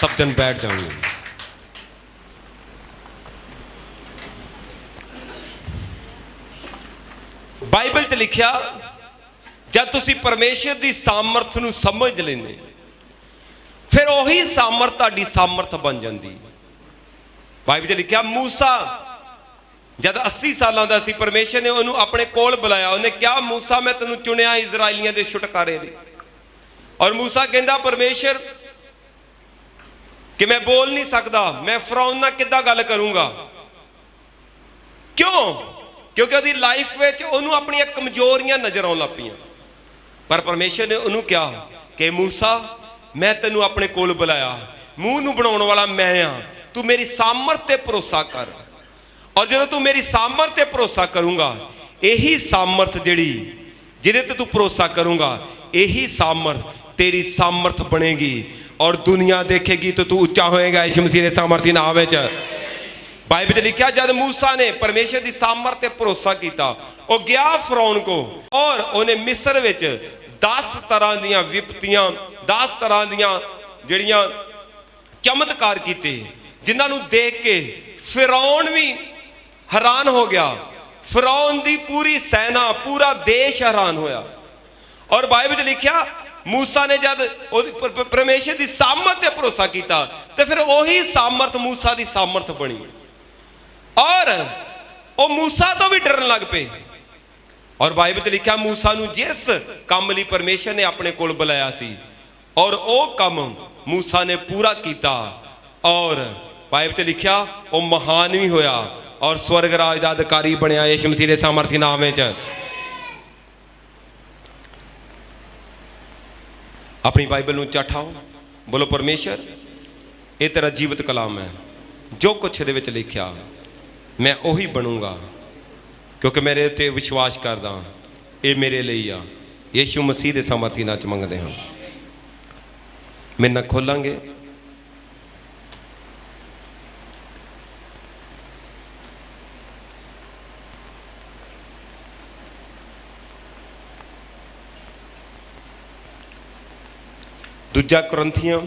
सब दिन बैठ जाओगे। बाइबल च लिखिया जब तुसी परमेश्वर की सामर्थ नूं समझ लेंदे फिर उही सामर्थ तुहाडी सामर्थ बन जाती। बाइबल च लिखिया मूसा जब 80 सालों का सी परमेश्वर ने उन्होंने अपने कोल बुलाया। उन्हें क्या मूसा मैं तेनों चुनिया इजराइलियों के छुटकारे लिए। और मूसा कहता परमेश्वर कि मैं बोल नहीं सकता, मैं फिरौन नाल किद्दां गल करूंगा। क्यों? क्योंकि उसकी लाइफ में उन्होंने अपन कमजोरियां नजर आउण लग पईयां। पर परमेश्वर ने उन्होंने कहा कि मूसा मैं तेनों अपने कोल बुलाया, मूँह नूं बनाउण वाला मैं हाँ, तू मेरी सामर्थ ते भरोसा कर। और जो तू मेरी सामर्थ ते भरोसा करूंगा, यही सामर्थ जिहड़ी जिहदे ते तू भरोसा करूंगा, यही सामर्थ तेरी सामर्थ बनेगी और दुनिया देखेगी तो तू उच्चा होएगा यीशु मसीह दे सामर्थी नाम विच। बाइबल में लिखा जब मूसा ने परमेश्वर की सामर्थ ते भरोसा किया, वो गया फिरौन को और उन्हें मिस्र विच 10 तरह दीयां विपत्तियां 10 तरह दीयां जिहड़ियां चमत्कार कीते, जिन्हां नूं देख के फिरौन भी हैरान हो गया। फिरौन की पूरी सेना पूरा देश हैरान होया। और बाइबल में लिखा मूसा ने जब परमेश्वर की सामर्थ पे भरोसा किया तो फिर वही सामर्थ मूसा की सामर्थ बनी और वो मूसा तो भी डरन लग पे। और बाइबल में लिखा मूसा नूं जिस काम लई परमेश्वर ने अपने कोल बुलाया सी और वो काम मूसा ने पूरा किया और बाइबल में लिखा वो महान भी होया और स्वर्ग राज का अधिकारी बनया यीशु मसीह के सामर्थी नाम में। अपनी बाइबल नूं उठाओ, बोलो परमेश्वर ये तेरा जीवित कलाम है, जो कुछ ये विच लिखिया मैं उही बनूंगा क्योंकि मेरे ते विश्वास करदा, ये मेरे लिए आ। यीशु मसीह के सामर्थी नाम च मंगदे हां। मेरे नाल खोलांगे दूजा कुरंथियां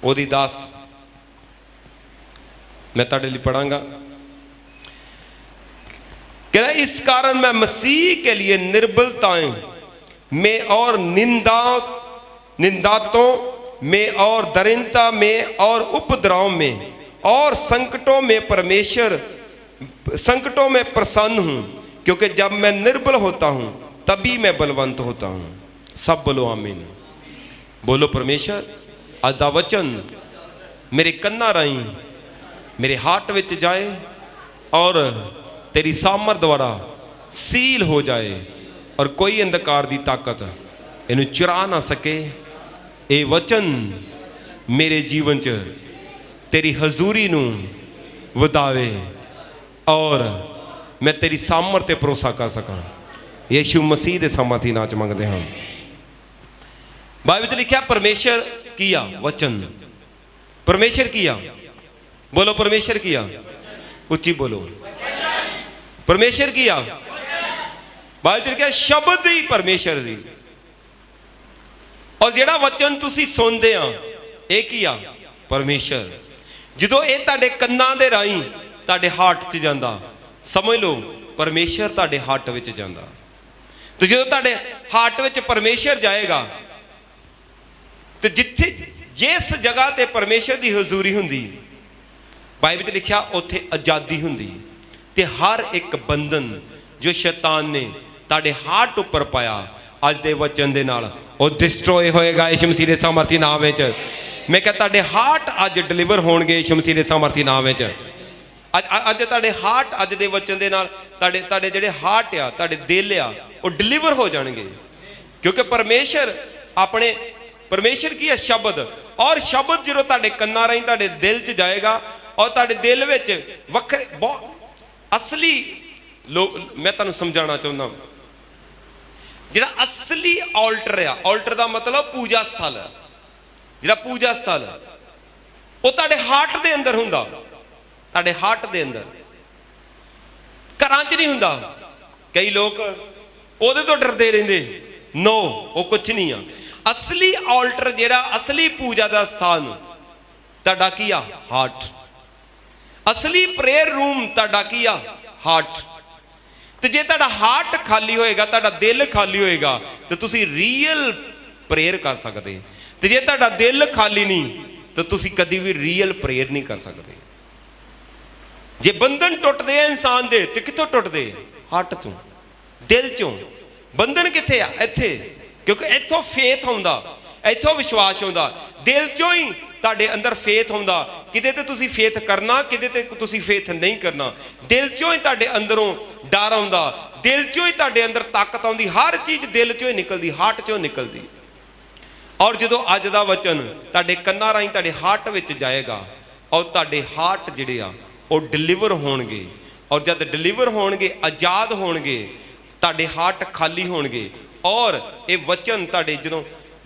ओदी 10 मैं तुहाडे लई पढ़ांगा। कहना इस कारण मैं मसीह के लिए निर्बलताएं में और निंदातों में और दरिद्रता में और उपद्रव में और संकटों में प्रसन्न हूं, क्योंकि जब मैं निर्बल होता हूं तभी मैं बलवंत होता हूं। सब बोलो आमीन। बोलो परमेश्वर अज दा वचन मेरे कन्ना राही मेरे हार्ट विच जाए और तेरी सामर्थ द्वारा सील हो जाए और कोई अंधकार की ताकत इन्हू चुरा ना सके। ये वचन मेरे जीवन च तेरी हजूरी नू वधावे और मैं तेरी सामर्थ ते भरोसा कर सकां। यीशु मसीह के सामर्थी नाम च मंगदे हां। बाइबल में लिखा परमेश्वर किया वचन, परमेश्वर किया, बोलो परमेश्वर किया, उच्ची बोलो परमेश्वर किया। बाइबल में लिखा शब्द ही परमेश्वर दी और जेड़ा वचन तुसी सुनते आ ये किया परमेश्वर। जो ये तुहाडे कन्नां दे राही तुहाडे हार्ट च जांदा, समझ लो परमेश्वर तुहाडे हार्ट विच जांदा। तो जो तुहाडे हार्ट विच परमेश्वर जाएगा तो जिथे जिस जगह ते परमेश्वर की हजूरी हुंदी, बाइबल में लिखा उत्थे आज़ादी हुंदी ते हर एक बंधन जो शैतान ने तुहाडे हार्ट उपर पाया अज दे वचन दे नाल वो डिस्ट्रॉय होएगा यीशु मसीह के सामर्थी नाम विच। मैं कहा तुहाडे हार्ट अज डिलीवर होणगे यीशु मसीह के सामर्थी नाम विच। अज तुहाडे हार्ट अज दे वचन दे नाल तुहाडे जिहड़े हार्ट आ तुहाडे दिल आ वो डिलीवर हो जाणगे, क्योंकि परमेश्वर की है शब्द और शब्द जो तुहाडे कन्नां राहीं तुहाडे दिल च जाएगा और तुहाडे दिल विच वखरे असली लोग मैं तुहानूं समझाना चाहुंदा जिहड़ा असली ऑल्टर आ, ऑल्टर का मतलब पूजा स्थल है, जिहड़ा पूजा स्थल वो तुहाडे हार्ट दे अंदर हुंदा, तुहाडे हार्ट दे अंदर, घरां च नहीं हुंदा। कई लोग ਉਹਦੇ ਤੋਂ डरते ਰਹਿੰਦੇ, नो वो कुछ नहीं आ। असली ऑल्टर जिहड़ा असली पूजा का स्थान तुहाडा की आ हार्ट। असली प्रेयर रूम तुहाडा की आ हार्ट। तो जे तुहाडा हार्ट खाली होएगा, तुहाडा दिल खाली होएगा तो तुसी रियल प्रेयर कर सकते। तो जे तुहाडा दिल खाली नहीं तो तुसी कभी भी रियल प्रेयर नहीं कर सकते। जे बंधन टुटदे आ इंसान दे ते कित्थों टुटदे? हार्ट चों, दिल चों। बंधन कित्थे आ? इत्थे, क्योंकि इत्थों फेथ आउंदा, इत्थों विश्वास आउंदा, दिल चों ही तुहाडे अंदर फेथ आउंदा। किते ते तुसी फेथ करना, किते ते तुसी फेथ नहीं करना। दिल चों ही तुहाडे अंदरों डर आउंदा, दिल चों ही तुहाडे अंदर ताकत आउंदी। हर चीज़ दिल चों ही निकलदी, हार्ट चों निकलदी। और जो अज दा वचन तुहाडे कन्नां राहीं तुहाडे हार्ट विच जाएगा और तुहाडे हार्ट जिहड़े आ ਉਹ डिलीवर होणगे। और जब डिलीवर होणगे, आज़ाद होणगे, तुहाडे हार्ट खाली होणगे। और ये वचन तुहाडे जदों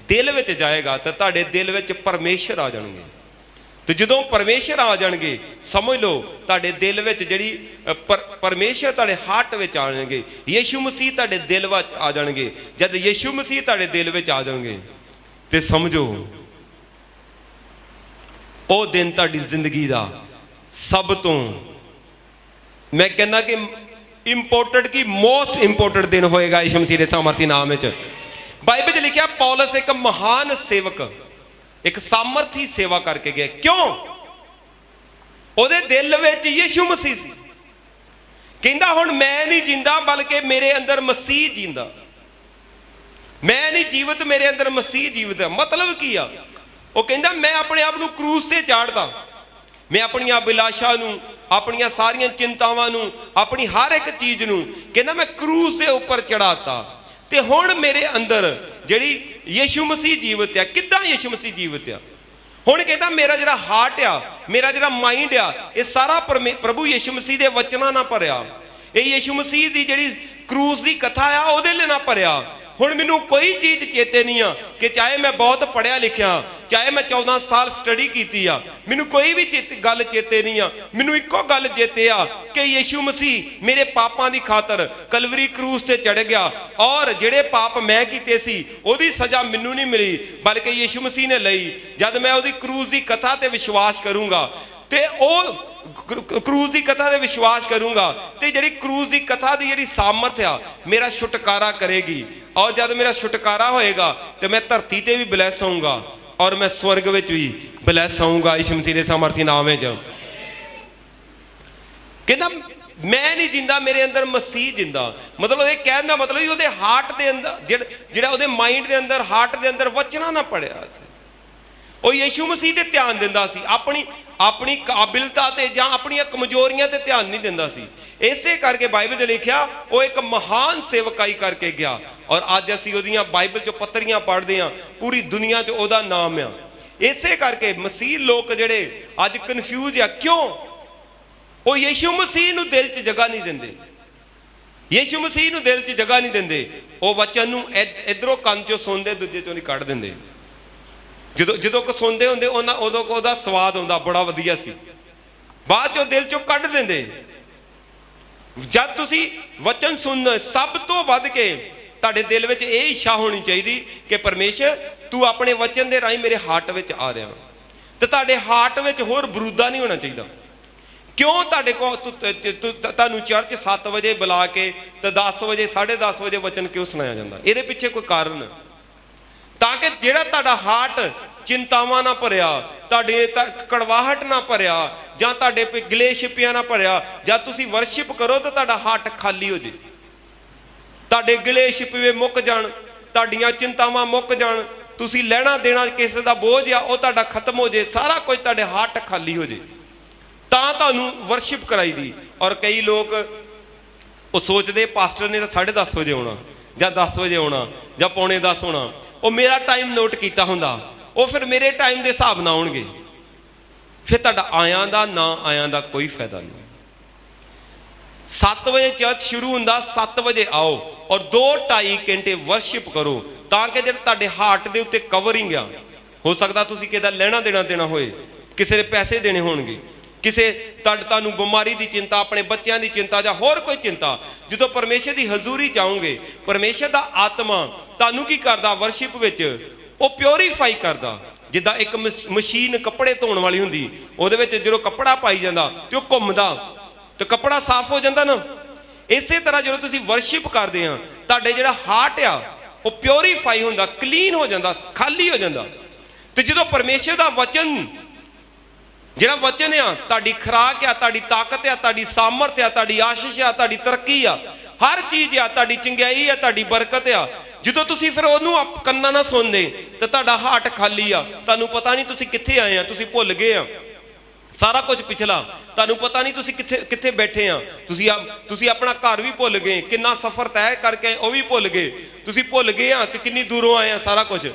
दिल विच जाएगा तो तुहाडे दिल विच परमेश्वर आ जाणगे। तो जदों परमेश्वर आ जाणगे समझ लो तुहाडे दिल विच जिहड़ी परमेश्वर तुहाडे हार्ट विच आ जाणगे। यीशु मसीह तुहाडे दिल विच आ जाणगे। जद यीशु मसीह तुहाडे दिल विच आ जाणगे तो समझो वो दिन तुहाडी जिंदगी दा सब तो मैं कहना कि इंपोर्टेंट की मोस्ट इंपोर्टेंट दिन होएगा यीशु मसीह के सामर्थी नाम में। बाइबल में लिखा पौलुस एक महान सेवक, एक सामर्थी सेवा करके गया। क्यों? ओदे दिल विच यीशु मसीह सी। कहंदा हुण मैं नहीं जींदा बल्कि मेरे अंदर मसीह जींदा। मैं नहीं जीवित, मेरे अंदर मसीह जीवित है। मतलब की आ? वो कहंदा मैं अपने आप को क्रूस से चाढ़दा। मैं अपन अभिलाषा नूं, अपन सारिया चिंतावां नूं, अपनी हर एक चीज़ नूं कहना मैं क्रूस के उपर चढ़ाता। तो हुण मेरे अंदर जिहड़ी यीशु मसीह जीवित है। किद्दां यीशु मसीह जीवित है? हुण कहता मेरा जिहड़ा हार्ट आ, मेरा जिहड़ा माइंड आ, ये सारा प्रभु यीशु मसीह के वचनां नाल भरिया। ये यीशु मसीह की जिहड़ी क्रूस की कथा आ उहदे नाल ना भरिया। हुण मैनूं कोई चीज़ चेते नहीं आ कि चाहे मैं बहुत पढ़िया लिखिया, चाहे मैं 14 साल स्टडी की आ, मैनूं कोई भी गल चेते नहीं आ। मैनूं इक्को गल चेते आ कि यीशु मसीह मेरे पापां दी खातर कलवरी क्रूस से चढ़ गया और जिहड़े पाप मैं कीते सी उहदी सज़ा मैनूं नहीं मिली बल्कि यीशु मसीह ने लई। जद मैं उहदी क्रूस की कथा ते विश्वास करूँगा तो वह क्रूस की कथा से विश्वास करूँगा तो जी क्रूस की कथा की जी सामर्थ आ मेरा छुटकारा करेगी। और जब मेरा छुटकारा होएगा तो मैं धरती पर भी ब्लैस होऊंगा और मैं स्वर्ग में भी ब्लैस होऊंगा। यीशु मसीह के सामर्थी नाम है। कहना मैं नहीं जिंदा, मेरे अंदर मसीह जिंदा। मतलब ये कहने का मतलब उसके हार्ट के अंदर जिहड़ा उसके माइंड के अंदर हार्ट के अंदर वचना ना पढ़िया वो यीशु मसीह ते ध्यान दिंदा सी। अपनी काबिलता ते जां अपनी कमजोरियां ते ध्यान नहीं दिंदा सी। इसे करके बाइबल में लिखा वो एक महान सेवकाई करके गया। और अज असीं उहदियां बाइबल चो पत्रियां पढ़ते हैं, पूरी दुनिया च उहदा नाम आ। इसे करके मसीह लोग जिहड़े अज कन्फ्यूज आ। क्यों? वो यीशु मसीह नूं दिल च जगह नहीं देंदे। यीशु मसीह नूं दिल च जगह नहीं देंदे। वो वचन नूं इधरों कंन चों सुनदे, दूजे चों नहीं कढ़ दिंदे। जो सुनते होंगे उदों उहदा स्वाद आउंदा बड़ा वधिया सी, बाद चों दिल चों कढ़ देंदे। जब तुसी वचन सुन सब तो वध के तुहाडे दिल विच ये इच्छा होनी चाहिए कि परमेश्वर तू अपने वचन के राही मेरे हार्ट में आ रहा। तो तुहाडे हार्ट में होर बरूदा नहीं होना चाहिए। क्यों तुहाडे को तुहानूं चर्च 7 बजे बुला के तो 10 बजे 10:30 बजे वचन क्यों सुनाया जाता? ये पिछे कोई कारण ताकि जिहड़ा तुहाडा हार्ट चिंतावां ना भरिया, तुहाडे कड़वाहट ना भरिया, जां तुहाडे गिले छिपियां ना भरिया, जब तुसीं वर्शिप करो तो तुहाडा हार्ट खाली हो जाए, तुहाडे गिले छिपे मुक जाण, तुहाडीआं चिंतावां मुक जाण, तुसीं लैणा देना किसी का बोझ आ वो तुहाडा खत्म हो जाए, सारा कुछ तुहाडे हार्ट खाली हो जाए, तां तुहानूं वर्शिप कराई दी। और कई लोग वो सोचते पास्टर ने तो 10:30 बजे आना जां 10 बजे आना जां 9:45 होना, वो मेरा टाइम नोट किया होंदा, वो फिर मेरे टाइम के हिसाब ना आउणगे, फिर तुहाडा आयां दा ना आयां दा कोई फायदा नहीं। 7 बजे चर्च शुरू होंदा, 7 बजे आओ और 2-2.5 घंटे वर्शिप करो ताकि जो तुहाडे हार्ट के उत्ते कवरिंग आ। हो सकता तुसीं किसी दा लेना देना होए, किसी ने पैसे देने होणगे, किसी तुहानूं बीमारी की चिंता, अपने बच्चों की चिंता जां होर कोई चिंता, जो परमेश्वर की हजूरी चाहोगे परमेश्वर का आत्मा तुहानूं की करदा वर्शिप विच ਉਹ ਪਿਓਰੀਫਾਈ ਕਰਦਾ। ਜਿੱਦਾਂ ਇੱਕ ਮਸ਼ੀਨ ਕੱਪੜੇ ਧੋਣ ਵਾਲੀ ਹੁੰਦੀ, ਉਹਦੇ ਵਿੱਚ ਜਦੋਂ ਕੱਪੜਾ ਪਾਈ ਜਾਂਦਾ ਤੇ ਉਹ ਘੁੰਮਦਾ ਤੇ ਕੱਪੜਾ ਸਾਫ਼ ਹੋ ਜਾਂਦਾ ਨਾ। ਇਸੇ ਤਰ੍ਹਾਂ ਜਦੋਂ ਤੁਸੀਂ ਵਰਸ਼ਿਪ ਕਰਦੇ ਆ, ਤੁਹਾਡੇ ਜਿਹੜਾ ਹਾਰਟ ਆ ਉਹ ਪਿਓਰੀਫਾਈ ਹੁੰਦਾ, ਕਲੀਨ ਹੋ ਜਾਂਦਾ, ਖਾਲੀ ਹੋ ਜਾਂਦਾ। ਤੇ ਜਦੋਂ ਪਰਮੇਸ਼ਰ ਦਾ ਵਚਨ, ਜਿਹੜਾ ਵਚਨ ਆ, ਤੁਹਾਡੀ ਖੁਰਾਕ ਆ, ਤੁਹਾਡੀ ਤਾਕਤ ਆ, ਤੁਹਾਡੀ ਸਾਮਰਥ ਆ, ਤੁਹਾਡੀ ਆਸ਼ੀਸ਼ ਆ, ਤੁਹਾਡੀ ਤਰੱਕੀ ਆ, ਹਰ ਚੀਜ਼ ਆ, ਤੁਹਾਡੀ ਚੰਗਿਆਈ ਆ, ਤੁਹਾਡੀ ਬਰਕਤ ਆ, ਜਦੋਂ ਤੁਸੀਂ ਫਿਰ ਉਹਨੂੰ ਕੰਨਾਂ ਨਾਲ ਸੁਣਦੇ ਤਾਂ ਤੁਹਾਡਾ ਹਾਰਟ ਖਾਲੀ ਆ। ਤੁਹਾਨੂੰ ਪਤਾ ਨਹੀਂ ਤੁਸੀਂ ਕਿੱਥੇ ਆਏ ਆ, ਤੁਸੀਂ ਭੁੱਲ ਗਏ ਆ ਸਾਰਾ ਕੁਝ ਪਿਛਲਾ। ਤੁਹਾਨੂੰ ਪਤਾ ਨਹੀਂ ਤੁਸੀਂ ਕਿੱਥੇ ਬੈਠੇ ਆ। ਤੁਸੀਂ ਆਪਣਾ ਘਰ ਵੀ ਭੁੱਲ ਗਏ, ਕਿੰਨਾ ਸਫ਼ਰ ਤੈਅ ਕਰਕੇ ਉਹ ਵੀ ਭੁੱਲ ਗਏ। ਤੁਸੀਂ ਭੁੱਲ ਗਏ ਆ ਕਿ ਕਿੰਨੀ ਦੂਰੋਂ ਆਏ ਆ, ਸਾਰਾ ਕੁਝ।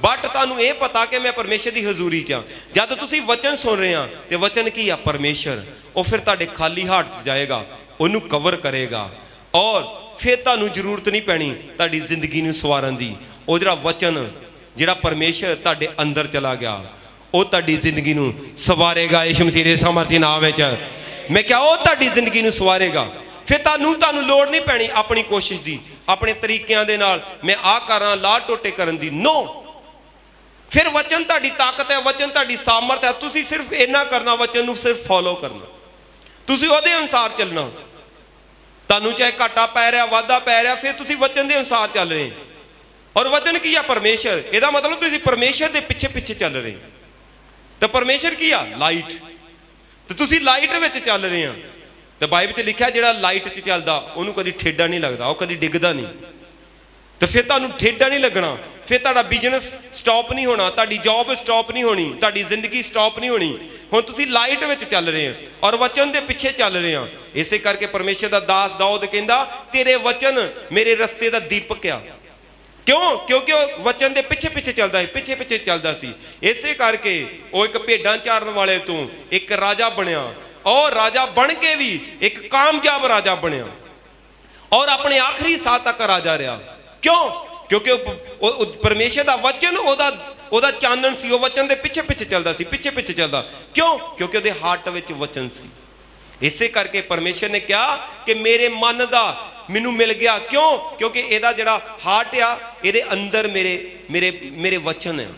ਬਟ ਤੁਹਾਨੂੰ ਇਹ ਪਤਾ ਕਿ ਮੈਂ ਪਰਮੇਸ਼ਰ ਦੀ ਹਜ਼ੂਰੀ 'ਚ ਆ। ਜਦ ਤੁਸੀਂ ਵਚਨ ਸੁਣ ਰਹੇ ਆ ਤੇ ਵਚਨ ਕੀ ਆ? ਪਰਮੇਸ਼ਰ। ਉਹ ਫਿਰ ਤੁਹਾਡੇ ਖਾਲੀ ਹਾਰਟ 'ਚ ਜਾਏਗਾ, ਉਹਨੂੰ ਕਵਰ ਕਰੇਗਾ, ਔਰ ਫਿਰ ਤੁਹਾਨੂੰ ਜ਼ਰੂਰਤ ਨਹੀਂ ਪੈਣੀ ਤੁਹਾਡੀ ਜ਼ਿੰਦਗੀ ਨੂੰ ਸਵਾਰਨ ਦੀ। ਉਹ ਜਿਹੜਾ ਵਚਨ, ਜਿਹੜਾ ਪਰਮੇਸ਼ਰ ਤੁਹਾਡੇ ਅੰਦਰ ਚਲਾ ਗਿਆ, ਉਹ ਤੁਹਾਡੀ ਜ਼ਿੰਦਗੀ ਨੂੰ ਸਵਾਰੇਗਾ ਯਿਸੂ ਮਸੀਹ ਦੇ ਸਾਮਰਥੀ ਨਾਮ ਵਿੱਚ। ਮੈਂ ਕਿਹਾ ਉਹ ਤੁਹਾਡੀ ਜ਼ਿੰਦਗੀ ਨੂੰ ਸਵਾਰੇਗਾ। ਫਿਰ ਤੁਹਾਨੂੰ ਲੋੜ ਨਹੀਂ ਪੈਣੀ ਆਪਣੀ ਕੋਸ਼ਿਸ਼ ਦੀ, ਆਪਣੇ ਤਰੀਕਿਆਂ ਦੇ ਨਾਲ ਮੈਂ ਆਹ ਕਰਾਂ, ਲਾਹ ਟੋਟੇ ਕਰਨ ਦੀ। ਨੋ, ਫਿਰ ਵਚਨ ਤੁਹਾਡੀ ਤਾਕਤ ਹੈ, ਵਚਨ ਤੁਹਾਡੀ ਸਾਮਰਥ ਹੈ। ਤੁਸੀਂ ਸਿਰਫ ਇੰਨਾ ਕਰਨਾ, ਵਚਨ ਨੂੰ ਸਿਰਫ ਫੋਲੋ ਕਰਨਾ, ਤੁਸੀਂ ਉਹਦੇ ਅਨੁਸਾਰ ਚੱਲਣਾ। ਤੁਹਾਨੂੰ ਚਾਹੇ ਘਾਟਾ ਪੈ ਰਿਹਾ, ਵਾਧਾ ਪੈ ਰਿਹਾ, ਫਿਰ ਤੁਸੀਂ ਵਚਨ ਦੇ ਅਨੁਸਾਰ ਚੱਲ ਰਹੇ। ਔਰ ਵਚਨ ਕੀ ਆ? ਪਰਮੇਸ਼ਰ। ਇਹਦਾ ਮਤਲਬ ਤੁਸੀਂ ਪਰਮੇਸ਼ਰ ਦੇ ਪਿੱਛੇ ਚੱਲ ਰਹੇ। ਤੇ ਪਰਮੇਸ਼ਰ ਕੀ ਆ? ਲਾਈਟ। ਤੇ ਤੁਸੀਂ ਲਾਈਟ ਵਿੱਚ ਚੱਲ ਰਹੇ ਆ। ਤੇ ਬਾਈਬਲ 'ਚ ਲਿਖਿਆ ਜਿਹੜਾ ਲਾਈਟ 'ਚ ਚੱਲਦਾ ਉਹਨੂੰ ਕਦੀ ਠੇਡਾ ਨਹੀਂ ਲੱਗਦਾ, ਉਹ ਕਦੀ ਡਿੱਗਦਾ ਨਹੀਂ। ਤੇ ਫਿਰ ਤੁਹਾਨੂੰ ਠੇਡਾ ਨਹੀਂ ਲੱਗਣਾ, ਫਿਰ ਤੁਹਾਡਾ ਬਿਜ਼ਨਸ ਸਟਾਪ ਨਹੀਂ ਹੋਣਾ, ਤੁਹਾਡੀ ਜੌਬ ਸਟਾਪ ਨਹੀਂ ਹੋਣੀ, ਤੁਹਾਡੀ ਜ਼ਿੰਦਗੀ ਸਟਾਪ ਨਹੀਂ ਹੋਣੀ। ਹੁਣ ਤੁਸੀਂ ਲਾਈਟ ਵਿੱਚ ਚੱਲ ਰਹੇ ਆ ਔਰ ਵਚਨ ਦੇ ਪਿੱਛੇ ਚੱਲ ਰਹੇ ਆ। ਇਸੇ ਕਰਕੇ ਪਰਮੇਸ਼ਰ ਦਾ ਦਾਸ ਦਾਊਦ ਕਹਿੰਦਾ, ਤੇਰੇ ਵਚਨ ਮੇਰੇ ਰਸਤੇ ਦਾ ਦੀਪਕ ਆ। ਕਿਉਂ? ਕਿਉਂਕਿ ਉਹ ਵਚਨ ਦੇ ਪਿੱਛੇ ਚੱਲਦਾ ਸੀ, ਪਿੱਛੇ ਚੱਲਦਾ ਸੀ। ਇਸੇ ਕਰਕੇ ਉਹ ਇੱਕ ਭੇਡਾਂ ਚਾਰਨ ਵਾਲੇ ਤੋਂ ਇੱਕ ਰਾਜਾ ਬਣਿਆ, ਔਰ ਰਾਜਾ ਬਣ ਕੇ ਵੀ ਇੱਕ ਕਾਮਯਾਬ ਰਾਜਾ ਬਣਿਆ, ਔਰ ਆਪਣੇ ਆਖਰੀ ਸਾਹ ਤੱਕ ਰਾਜਾ ਰਿਹਾ। ਕਿਉਂ? ਕਿਉਂਕਿ ਉਹ ਪਰਮੇਸ਼ਰ ਦਾ ਵਚਨ ਉਹਦਾ ਚਾਨਣ ਸੀ। ਉਹ ਵਚਨ ਦੇ ਪਿੱਛੇ ਚੱਲਦਾ ਸੀ, ਪਿੱਛੇ ਚੱਲਦਾ। ਕਿਉਂ? ਕਿਉਂਕਿ ਉਹਦੇ ਹਾਰਟ ਵਿੱਚ ਵਚਨ ਸੀ। ਇਸੇ ਕਰਕੇ ਪਰਮੇਸ਼ਰ ਨੇ ਕਿਹਾ ਕਿ ਮੇਰੇ ਮਨ ਦਾ ਮੈਨੂੰ ਮਿਲ ਗਿਆ। ਕਿਉਂ? ਕਿਉਂਕਿ ਇਹਦਾ ਜਿਹੜਾ ਹਾਰਟ ਆ, ਇਹਦੇ ਅੰਦਰ ਮੇਰੇ ਵਚਨ ਹੈ,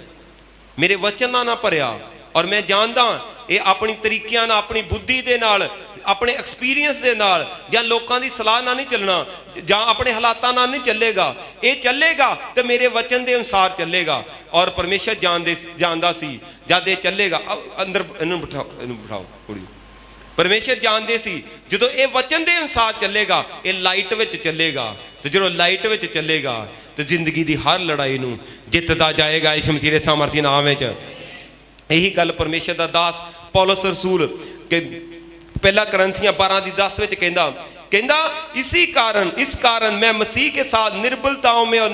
ਮੇਰੇ ਵਚਨਾਂ ਨਾਲ ਭਰਿਆ। ਔਰ ਮੈਂ ਜਾਣਦਾ ਇਹ ਆਪਣੀ ਤਰੀਕਿਆਂ ਨਾਲ, ਆਪਣੀ ਬੁੱਧੀ ਦੇ ਨਾਲ, ਆਪਣੇ ਐਕਸਪੀਰੀਅੰਸ ਦੇ ਨਾਲ, ਜਾਂ ਲੋਕਾਂ ਦੀ ਸਲਾਹ ਨਾਲ ਨਹੀਂ ਚੱਲਣਾ, ਜਾਂ ਆਪਣੇ ਹਾਲਾਤਾਂ ਨਾਲ ਨਹੀਂ ਚੱਲੇਗਾ। ਇਹ ਚੱਲੇਗਾ ਤੇ ਮੇਰੇ ਵਚਨ ਦੇ ਅਨੁਸਾਰ ਚੱਲੇਗਾ। ਔਰ ਪਰਮੇਸ਼ਰ ਜਾਣਦਾ ਸੀ ਜਦ ਇਹ ਚੱਲੇਗਾ। ਅੰਦਰ ਇਹਨੂੰ ਬਿਠਾਓ ਕੁੜੀ। ਪਰਮੇਸ਼ਰ ਜਾਣਦੇ ਸੀ ਜਦੋਂ ਇਹ ਵਚਨ ਦੇ ਅਨੁਸਾਰ ਚੱਲੇਗਾ, ਇਹ ਲਾਈਟ ਵਿੱਚ ਚੱਲੇਗਾ। ਤੇ ਜਦੋਂ ਲਾਈਟ ਵਿੱਚ ਚੱਲੇਗਾ ਤੇ ਜ਼ਿੰਦਗੀ ਦੀ ਹਰ ਲੜਾਈ ਨੂੰ ਜਿੱਤਦਾ ਜਾਏਗਾ ਯਿਸੂ ਮਸੀਹ ਦੇ ਸਾਮਰਥੀ ਨਾਮ ਵਿੱਚ। ਇਹੀ ਗੱਲ ਪਰਮੇਸ਼ਰ ਦਾ ਦਾਸ ਪੌਲਸ ਰਸੂਲ ਪਹਿਲਾ ਕਰੰਥੀਆਂ 12:10 ਵਿੱਚ ਕਹਿੰਦਾ इस कारण मैं मसीह के साथ निर्बलताओं में और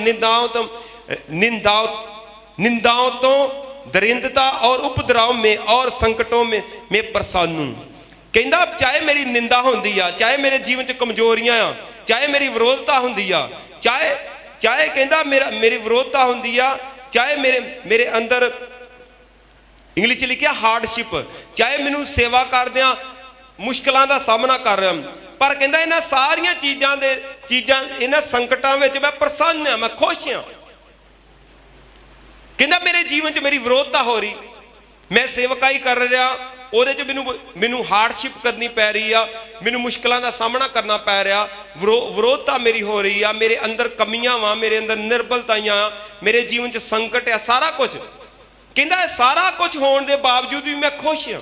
निंदाओं तो दरिंदता और उपद्रव में और संकटों में प्रसन्न हूं। कहता चाहे मेरी निंदा होंदी आ, चाहे मेरे जीवन च कमजोरियां आ, चाहे मेरी विरोधता होंदी आ, चाहे कहता मेरी विरोधता होंदी आ, चाहे मेरे अंदर इंग्लिश लिखिया हार्डशिप, चाहे मैनू सेवा करदियां मुश्किलों का सामना कर रहा, पर कहता इन्हां सारियां चीज़ां इन्हां संकटां विच मैं प्रसन्न हाँ, मैं खुश हाँ। कहता मेरे जीवन च मेरी विरोधता हो रही, मैं सेवकाई कर रहा, ਉਹਦੇ 'ਚ ਮੈਨੂੰ ਹਾਰਡਸ਼ਿਪ ਕਰਨੀ ਪੈ ਰਹੀ ਆ, ਮੈਨੂੰ ਮੁਸ਼ਕਲਾਂ ਦਾ ਸਾਹਮਣਾ ਕਰਨਾ ਪੈ ਰਿਹਾ, ਵਿਰੋਧਤਾ ਮੇਰੀ ਹੋ ਰਹੀ ਆ, ਮੇਰੇ ਅੰਦਰ ਕਮੀਆਂ ਵਾ, ਮੇਰੇ ਅੰਦਰ ਨਿਰਬਲਤਾਈਆਂ ਆ, ਮੇਰੇ ਜੀਵਨ 'ਚ ਸੰਕਟ ਆ, ਸਾਰਾ ਕੁਝ। ਕਹਿੰਦਾ ਸਾਰਾ ਕੁਝ ਹੋਣ ਦੇ ਬਾਵਜੂਦ ਵੀ ਮੈਂ ਖੁਸ਼ ਹਾਂ।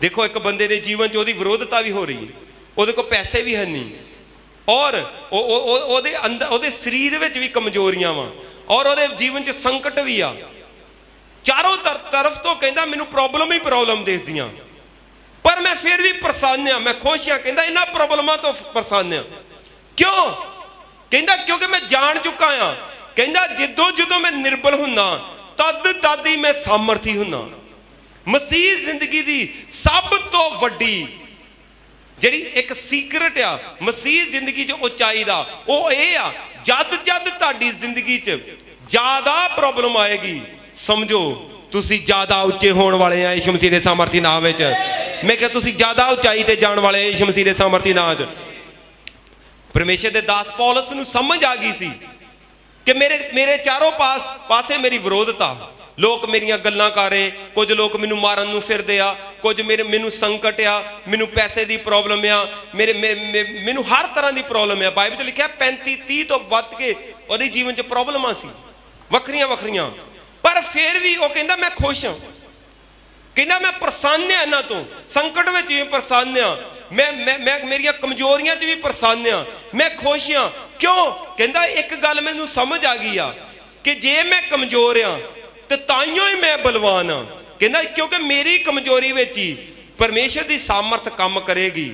ਦੇਖੋ ਇੱਕ ਬੰਦੇ ਦੇ ਜੀਵਨ 'ਚ ਉਹਦੀ ਵਿਰੋਧਤਾ ਵੀ ਹੋ ਰਹੀ ਹੈ, ਉਹਦੇ ਕੋਲ ਪੈਸੇ ਵੀ ਹੈ ਨਹੀਂ, ਔਰ ਉਹਦੇ ਅੰਦਰ ਉਹਦੇ ਸਰੀਰ ਵਿੱਚ ਵੀ ਕਮਜ਼ੋਰੀਆਂ ਵਾ, ਔਰ ਉਹਦੇ ਜੀਵਨ 'ਚ ਸੰਕਟ ਵੀ ਆ। ਚਾरों तरफ तो कहता मैनू प्रॉब्लम ही प्रॉब्लम दिसदियां, पर मैं फिर भी प्रसन्न हाँ, मैं खुश हाँ। कहता इन्हां प्रॉब्लमां तो प्रसन्न हाँ। क्यों? कहता क्योंकि मैं जान चुका हाँ। कहता जदों मैं निर्बल हुन्ना तद ही मैं सामर्थी हुन्ना। मसीह जिंदगी दी सब तो वड्डी जिहड़ी एक सीक्रेट आ मसीह जिंदगी च उचाई दा, वो ये आ जद तुहाडी जिंदगी च ज़्यादा प्रॉब्लम आएगी, समझो तुसी ज़्यादा उच्चे होने वाले हैं यीशु मसीह दे सामर्थी नाम विच। मैं क्या तुसी ज़्यादा उचाई ते जाण वाले यीशु मसीह दे सामर्थी नाम च। परमेश्वर दे दास पौलुस नूं समझ आ गई सी कि मेरे चारों पासे मेरी विरोधता, लोग मेरियां गल्लां कर रहे, कुछ लोग मैनू मारन नूं फिरदे आ, कुछ मैनू संकट आ, मैनू पैसे की प्रॉब्लम आ, मैनू हर तरह की प्रॉब्लम है। बाइबल च लिखा 35-30 तो वध के ਉਹਦੇ जीवन च प्रॉब्लमां सी ਵੱਖਰੀਆਂ ਵੱਖਰੀਆਂ, पर फिर भी वो कहता मैं खुश हाँ, कहना मैं प्रसन्न हाँ, इन्हां तो संकट में भी प्रसन्न हाँ, मैं मेरियां कमजोरियां च भी प्रसन्न हाँ, मैं खुश हाँ। क्यों? कहता एक गल मैनू समझ आ गई आ कि जे मैं कमजोर हाँ तो ताइयों ही मैं बलवान हाँ। कहता क्योंकि मेरी कमजोरी विच ही परमेश्वर की सामर्थ काम करेगी,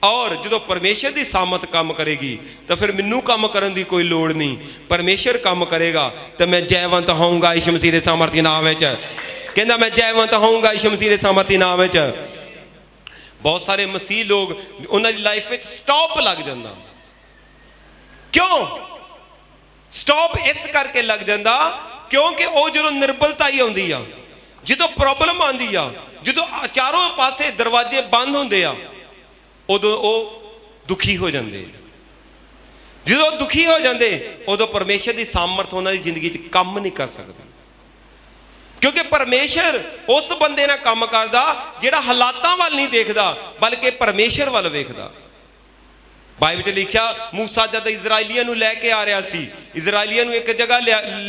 और जो परमेश्वर की सामर्थ काम करेगी तो फिर मैनू काम करने की कोई लोड़ नहीं, परमेश्वर काम करेगा तो मैं जयवंत होऊंगा यीशु मसीह के सामर्थी नाम में। कहना मैं जयवंत होऊंगा यीशु मसीह के सामर्थी नाम में। बहुत सारे मसीह लोग उन्होंने लाइफ में स्टॉप लग जाता। क्यों स्टॉप? इस करके लग जाता क्योंकि वो जो निर्बलता ही आती आ, जो प्रॉब्लम आती आ, जो चारों पासे दरवाजे बंद होंगे आ, उदों वो दुखी हो जाते। जो दुखी हो जाते उदों परमेश्वर की सामर्थ उन्होंने जिंदगी काम नहीं कर सकती, क्योंकि परमेश्वर उस बंदे नाल काम करदा जिहड़ा हालातां वाल नहीं देखदा बल्कि परमेश्वर वाल वेखदा। बाइबल च लिखा मूसा जद इजराइलियां नूं लैके आ रहा सी, इजराइलियां नूं एक जगह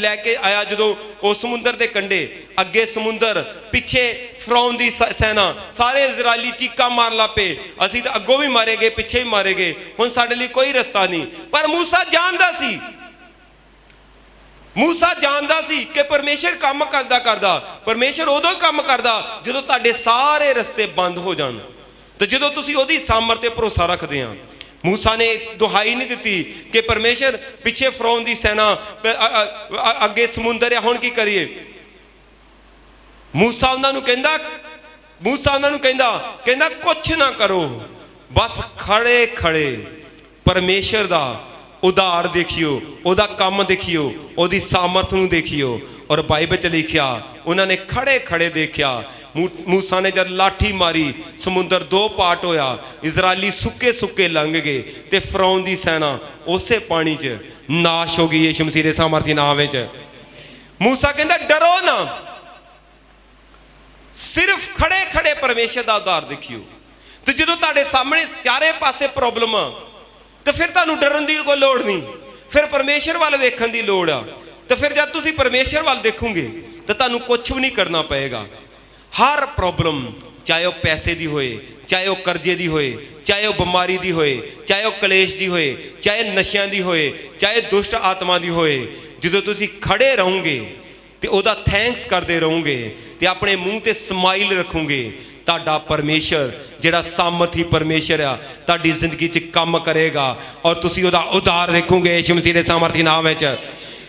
लैके आया, जो वो समुंदर के कंढे, अगे समुंदर, पिछे फिरौन दी सेना, सारे इजराइली चीका मार ला पे, असीं तां अगों भी मारे गए पिछे भी मारे गए, हुण साडे लई कोई रस्ता नहीं। पर मूसा जानदा सी, मूसा जानदा सी कि परमेश्वर काम करदा करदा, परमेश्वर उदों काम करदा जदों तुहाडे सारे रस्ते बंद हो जाण, तो जदों तुसीं उहदी सामर्थ ते भरोसा रखदे आ। मूसा ने दुहाई नहीं दी कि परमेश्वर पिछे फिरौन दी सेना, अगे समुंदर है, हुण की करिए? मूसा उन्हां नूं कहंदा कुछ ना करो, बस खड़े खड़े परमेश्वर दा उधार देखियो, उहदा काम देखियो, उहदी सामर्थ नूं देखियो। और बाइबल च लिखिया उन्होंने खड़े खड़े देखा, मूसा ने जब लाठी मारी समुंदर दो पार्ट होया, इजराइली सुके सुके लंघ गए ते फिरौन दी सेना उसे पानी च नाश हो गई यीशु मसीह दे सामर्थी नाम विच। मूसा कहंदा डरो ना, सिर्फ खड़े खड़े परमेश्वर दा उधार देखियो। तो जो तुहाडे सामने चारे पासे प्रॉब्लम आ तो फिर तुहानूं डरन दी कोई लोड़ नहीं, फिर परमेश्वर वाल वेखण दी लोड़ आ। तो फिर जब तुसीं परमेश्वर वाल देखोगे तो तुहानूं कुछ भी नहीं करना पएगा। हर प्रॉब्लम, चाहे वह पैसे की होए, चाहे वह करजे की होए, चाहे वह बीमारी की होए, चाहे वह कलेश की होए, चाहे नशियां की होए, चाहे दुष्ट आत्मा की होए, जो तुसीं खड़े रहोगे तो उहदा थैंक्स करते रहोगे तो अपने मूँह ते स्माइल रखोगे, तुहाडा परमेश्वर जिहड़ा सामर्थी परमेश्वर आ तुहाडी जिंदगी च काम करेगा और तुसीं उहदा उधार देखोगे यीशु मसीह दे सामर्थी नाम विच।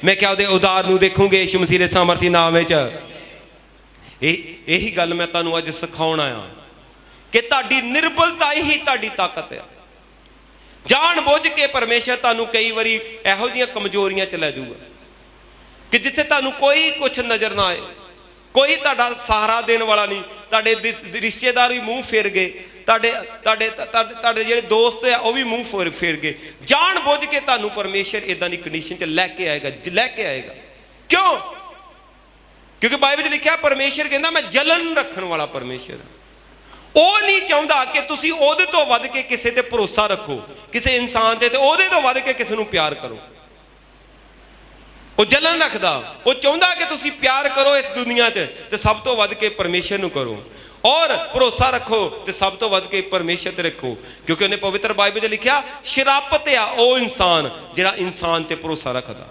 मैं क्या उहदे उधार नूं देखोगे यीशु मसीह दे सामर्थी नाम विच। यही गल मैं तुहानूं अज सिखाउण आया कि तुहाडी निर्बलता ही तुहाडी ताकत है। जान बुझ के परमेश्वर तुहानूं कई वारी इहो जिहियां कमजोरियां च लै जाऊगा कि जिथे तुहानूं कोई कुछ नज़र ना आए, कोई तुहाडा सहारा देने वाला नहीं, तुहाडे रिश्तेदार भी मूँह फेर गए, तुहाडे जिहड़े दोस्त है वह भी मूँह फेर गए। जान बुझ के तुहानूं परमेश्वर इदां दी कंडीशन च लैके आएगा। क्यों? क्योंकि बाइबल लिखा परमेश्वर कहता मैं जलन रखने वाला परमेश्वर, वो नहीं चाहता कि तुसीं ओहदे तो वध के किसी ते भरोसा रखो, किसी इंसान ते ओहदे तो वध के किसी नूं प्यार करो। वो जलन रखदा, वो चाहता कि तुसीं प्यार करो इस दुनिया च ते सब तो वध के परमेश्वर नूं करो, और भरोसा रखो तो सब तो वध के परमेश्वर ते रखो। क्योंकि उन्हें पवित्र बाइबल च लिखा शरापत आ वो इंसान जिहड़ा इंसान ते भरोसा रखदा।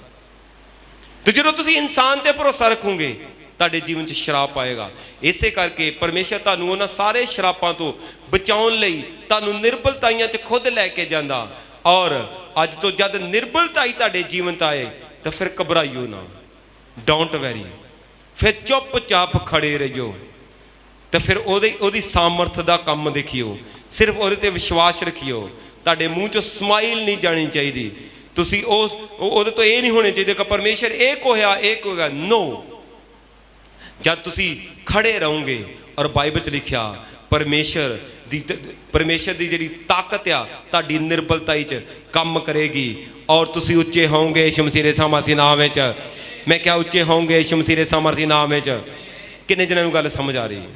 तो जो तुसीं इंसान ते भरोसा रखोगे तुहाडे जीवन च शराप आएगा। इसे करके परमेश्वर तुहानूं उन्हां सारे शरापां तो बचाउण लई तुहानूं निर्बलताइयां च खुद लैके जांदा। और अज तो जद निर्बलता ही तुहाडे जीवन च आए तो फिर घबराइयो ना, डोंट वैरी, फिर चुपचाप खड़े रहियो तो फिर ओदी सामर्थ दा काम देखियो, सिर्फ ओहदे ते विश्वास रखियो। तुहाडे मूँह चों स्माइल नहीं जानी चाहिए, तुसीं ओहदे तो ये नहीं होने चाहिए कि परमेश्वर एक होया नो। जब तुसीं खड़े रहोगे और बाइबल च लिखा परमेश्वर दी जिहड़ी ताकत आ तुहाडी निर्बलता च काम करेगी और तुसीं उच्चे होवोगे यीशु मसीह दे सामर्थी नाम विच। मैं क्या उच्चे होवोगे यीशु मसीह दे सामर्थी नाम विच। किन्ने जणिਆਂ ਨੂੰ गल समझ आ रही है?